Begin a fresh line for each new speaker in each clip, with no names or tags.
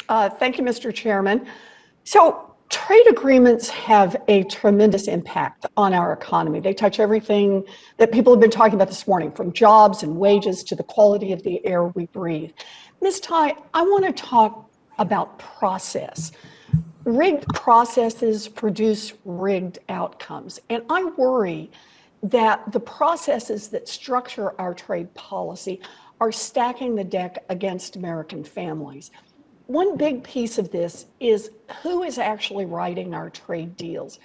Thank you, Mr. Chairman. So trade agreements have a tremendous impact on our economy. They touch everything that people have been talking about this morning, from jobs and wages to the quality of the air we breathe. Ms. Tai, I want to talk about process. Rigged processes produce rigged outcomes. And I worry that the processes that structure our trade policy are stacking the deck against American families. One big piece of this is who is actually writing our trade deals.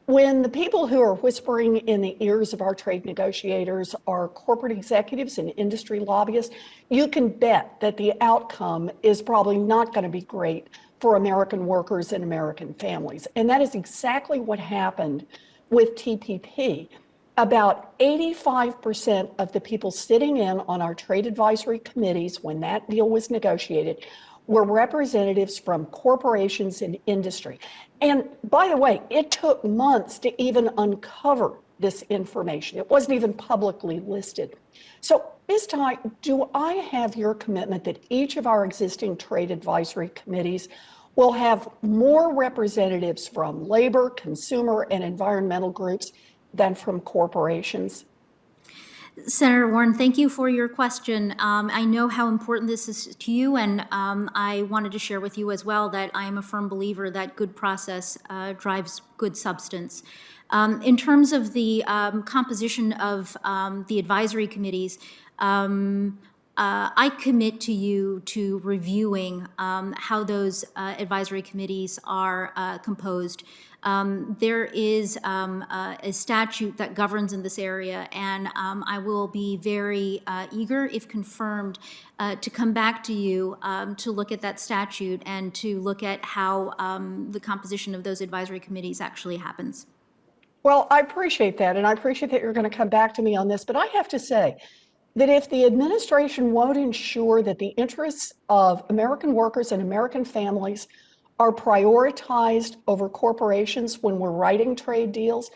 When the people who are whispering in the ears of our trade negotiators are corporate executives and industry lobbyists, you can bet that the outcome is probably not going to be great for American workers and American families. And that is exactly what happened with TPP. About 85% of the people sitting in on our trade advisory committees when that deal was negotiated were representatives from corporations and industry. And by the way, it took months to even uncover this information. It wasn't even publicly listed. So, Ms. Tai, do I have your commitment that each of our existing trade advisory committees will have more representatives from labor, consumer, and environmental groups than from corporations?
Senator Warren, thank you for your question. I know how important this is to you, and I wanted to share with you as well that I am a firm believer that good process drives good substance. In terms of the composition of the advisory committees, I commit to you to reviewing how those advisory committees are composed. There is a statute that governs in this area, and I will be very eager, if confirmed, to come back to you to look at that statute and to look at how the composition of those advisory committees actually happens.
Well, I appreciate that, and I appreciate that you're going to come back to me on this, but I have to say that if the administration won't ensure that the interests of American workers and American families are prioritized over corporations when we're writing trade deals,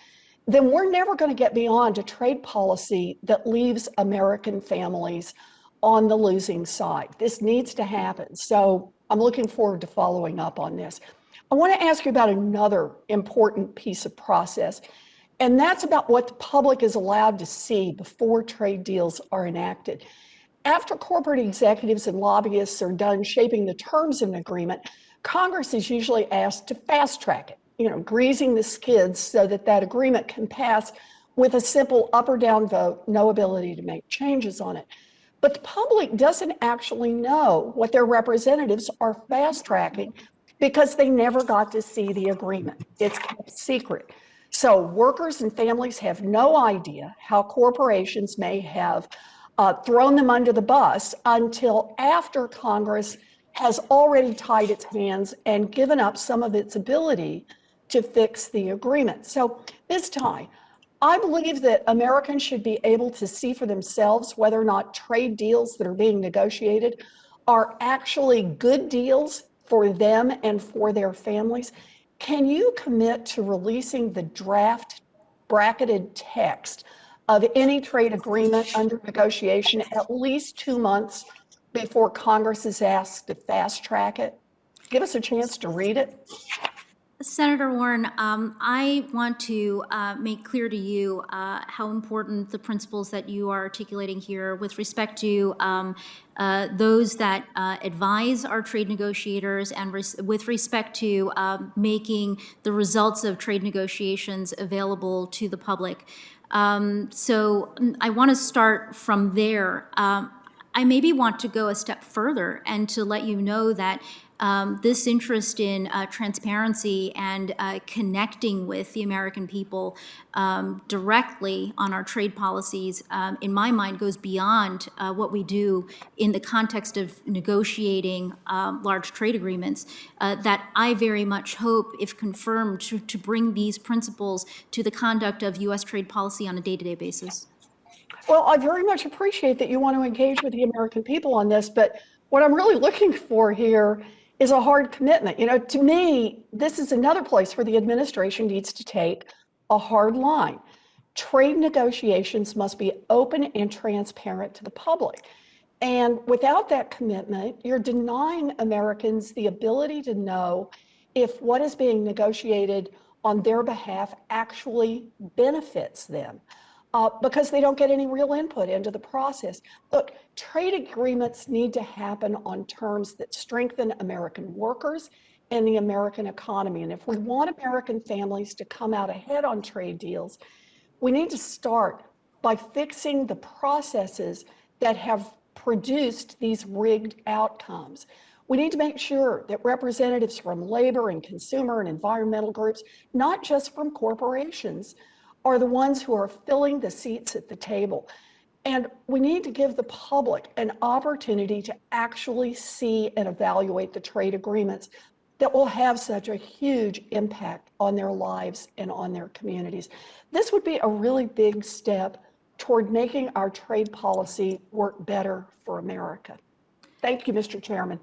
then we're never going to get beyond a trade policy that leaves American families on the losing side. This needs to happen. So I'm looking forward to following up on this. I want to ask you about another important piece of process, and that's about what the public is allowed to see before trade deals are enacted. After corporate executives and lobbyists are done shaping the terms of an agreement, Congress is usually asked to fast track it, greasing the skids so that that agreement can pass with a simple up or down vote, no ability to make changes on it. But the public doesn't actually know what their representatives are fast tracking because they never got to see the agreement. It's kept secret. So workers and families have no idea how corporations may have thrown them under the bus until after Congress has already tied its hands and given up some of its ability to fix the agreement. So, Ms. Tai, I believe that Americans should be able to see for themselves whether or not trade deals that are being negotiated are actually good deals for them and for their families. Can you commit to releasing the draft bracketed text of any trade agreement under negotiation at least 2 months before Congress is asked to fast track it? Give us a chance to read it.
Senator Warren, I want to make clear to you how important the principles that you are articulating here with respect to those that advise our trade negotiators and with respect to making the results of trade negotiations available to the public. So I want to start from there. I maybe want to go a step further and to let you know that this interest in transparency and connecting with the American people directly on our trade policies, in my mind, goes beyond what we do in the context of negotiating large trade agreements, that I very much hope, if confirmed, to bring these principles to the conduct of U.S. trade policy on a day-to-day basis.
Well, I very much appreciate that you want to engage with the American people on this, but what I'm really looking for here is a hard commitment. To me, this is another place where the administration needs to take a hard line. Trade negotiations must be open and transparent to the public. And without that commitment, you're denying Americans the ability to know if what is being negotiated on their behalf actually benefits them, because they don't get any real input into the process. Look, trade agreements need to happen on terms that strengthen American workers and the American economy. And if we want American families to come out ahead on trade deals, we need to start by fixing the processes that have produced these rigged outcomes. We need to make sure that representatives from labor and consumer and environmental groups, not just from corporations, are the ones who are filling the seats at the table. And we need to give the public an opportunity to actually see and evaluate the trade agreements that will have such a huge impact on their lives and on their communities. This would be a really big step toward making our trade policy work better for America. Thank you, Mr. Chairman.